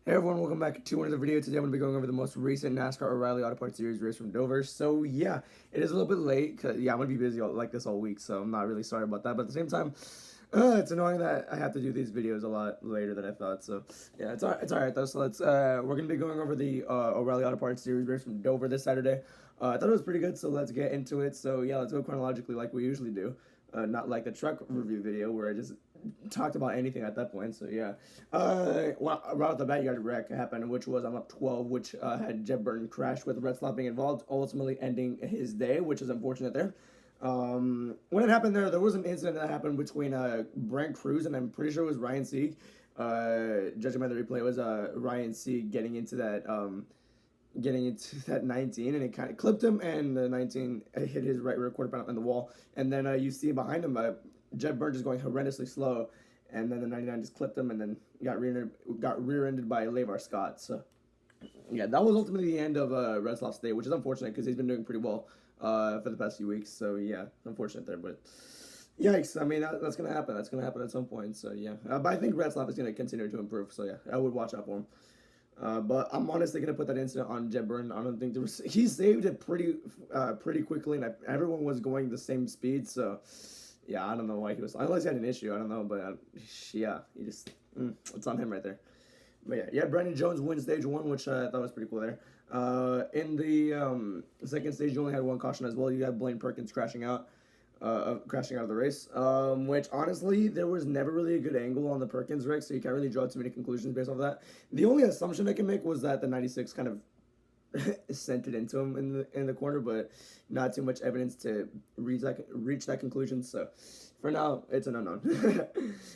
Hey everyone, welcome back to another video. Today I'm going to be going over the most recent NASCAR O'Reilly Auto Parts Series race from Dover. So yeah, it is a little bit late, cause I'm going to be busy like this all week, so I'm not really sorry about that. But at the same time, it's annoying that I have to do these videos a lot later than I thought. So yeah, it's alright though. So we're going to be going over the O'Reilly Auto Parts Series race from Dover this Saturday. I thought it was pretty good, so let's get into it. So yeah, let's go chronologically like we usually do. Not like the truck review video where I just talked about anything at that point. So yeah, well, right off the bat, you had a wreck happen, which was on lap 12, which had Jeb Burton crash with Red Slot being involved, ultimately ending his day, which is unfortunate there. When it happened there was an incident that happened between Brent Cruz and I'm pretty sure it was Ryan Sieg. Judging by the replay, it was Ryan Sieg getting into that 19, and it kind of clipped him, and the 19 hit his right rear quarter panel in the wall. And then you see behind him, Jeb Burton just going horrendously slow, and then the 99 just clipped him, and then got rear-ended by Levar Scott. So yeah, that was ultimately the end of Redsloff's day, which is unfortunate because he's been doing pretty well for the past few weeks. So yeah, unfortunate there, but yikes. I mean, that's going to happen. That's going to happen at some point. So yeah, but I think Redsloff is going to continue to improve. So yeah, I would watch out for him. But I'm honestly gonna put that incident on Jeb Burton. I don't think there was. He saved it pretty quickly, and everyone was going the same speed. So, yeah, I don't know why he was. Unless he had an issue, I don't know. But yeah, he just it's on him right there. But yeah, Brandon Jones wins stage 1, which I thought was pretty cool there. In the second stage, you only had one caution as well. You had Blaine Perkins crashing out of the race, which honestly there was never really a good angle on the Perkins wreck, so you can't really draw too many conclusions based off that. The only assumption I can make was that the 96 kind of sent it into him in the corner, but not too much evidence to reach that conclusion. So for now, it's an unknown.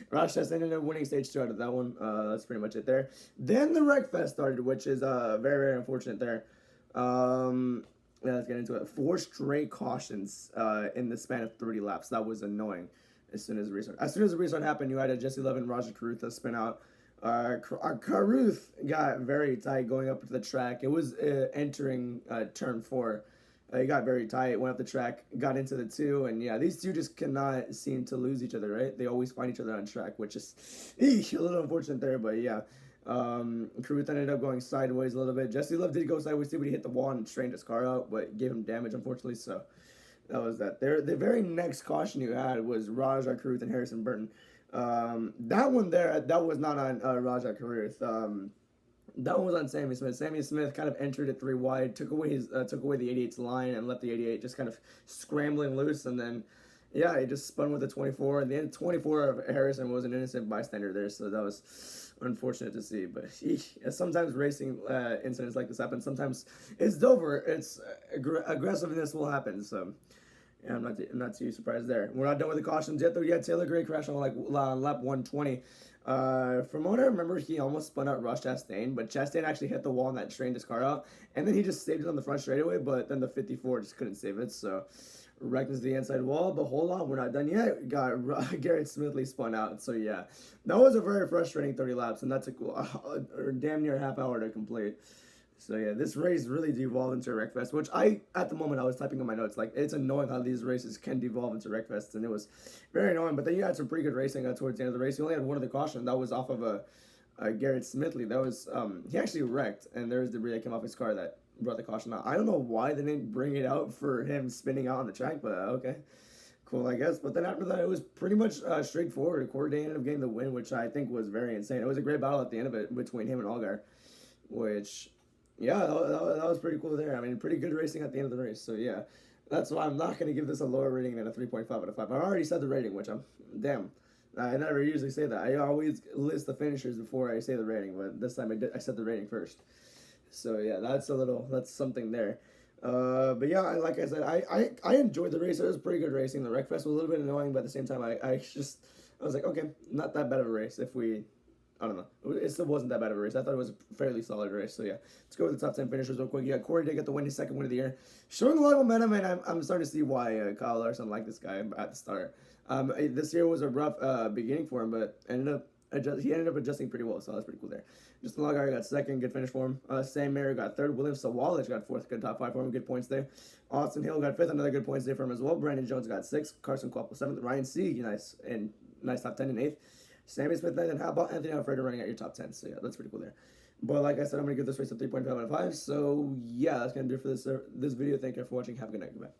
Raj Test ended up winning stage 2 out of that one. That's pretty much it there. Then the wreck fest started, which is very unfortunate there. Yeah, let's get into it. 4 straight cautions in the span of 30 laps. That was annoying. As soon as the restart happened, you had a Jesse Love and Roger Caruth spin out. Caruth got very tight going up to the track. It was entering turn 4. He got very tight, went up the track, got into the 2, and yeah, these two just cannot seem to lose each other, right? They always find each other on track, which is a little unfortunate there, but yeah. Caruth ended up going sideways a little bit. Jesse Love did go sideways too, but he hit the wall and strained his car out, but gave him damage, unfortunately, so that was that. There, the very next caution you had was Rajah Caruth and Harrison Burton. That one there, that was not on Rajah Caruth. That one was on Sammy Smith. Sammy Smith kind of entered it 3 wide, took away the 88's line, and left the 88 just kind of scrambling loose, and then yeah, he just spun with the 24, and the 24 of Harrison was an innocent bystander there, so that was unfortunate to see. But sometimes racing incidents like this happen. Sometimes it's Dover. It's aggressiveness will happen. So yeah, I'm not too surprised there. We're not done with the cautions yet, though. Yeah, Taylor Gray crashed on lap 120. From what I remember, he almost spun out Ross Chastain, but Chastain actually hit the wall and that strained his car out, and then he just saved it on the front straightaway. But then the 54 just couldn't save it. So wrecked into the inside wall, but hold on, we're not done yet. Got Garrett Smithley spun out, so yeah, that was a very frustrating 30 laps, and that took damn near a half hour to complete. So yeah, this race really devolved into a wreckfest, which at the moment, I was typing in my notes, like, it's annoying how these races can devolve into wreckfests, and it was very annoying, but then you had some pretty good racing towards the end of the race. You only had one of the caution, that was off of a Garrett Smithley. That was, he actually wrecked, and there was debris that came off his car that brought the caution out. I don't know why they didn't bring it out for him spinning out on the track, but okay, cool, I guess. But then after that, it was pretty much straightforward. Corday ended up getting the win, which I think was very insane. It was a great battle at the end of it between him and Allgaier, which, yeah, that was pretty cool there. I mean, pretty good racing at the end of the race. So yeah, that's why I'm not going to give this a lower rating than a 3.5 out of 5. I already said the rating, which damn. I never usually say that. I always list the finishers before I say the rating, but this time I said the rating first. So yeah, that's something there. But yeah, like I said, I enjoyed the race. It was pretty good racing. The wreckfest was a little bit annoying, but at the same time, I was like, okay, not that bad of a race. I don't know, it still wasn't that bad of a race. I thought it was a fairly solid race. So yeah, let's go with the top 10 finishers real quick. Yeah, Corey did get the win, his second win of the year, showing a lot of momentum, and I'm starting to see why Kyle Larson liked this guy at the start. This year was a rough beginning for him, but he ended up adjusting pretty well, so that's pretty cool there. Justin Allgaier got second, good finish for him. Sam Mayer got third. William Sawalich got fourth, good top 5 for him, good points there. Austin Hill got fifth, another good points there for him as well. Brandon Jones got sixth. Carson Kvapil seventh. Ryan Sieg, nice top 10 and eighth. Sammy Smith 9th, and how about Anthony Alfredo running out your top 10? So yeah, that's pretty cool there. But like I said, I'm gonna give this race a 3.5 out of 5. So yeah, that's gonna do it for this video. Thank you for watching. Have a good night. Goodbye.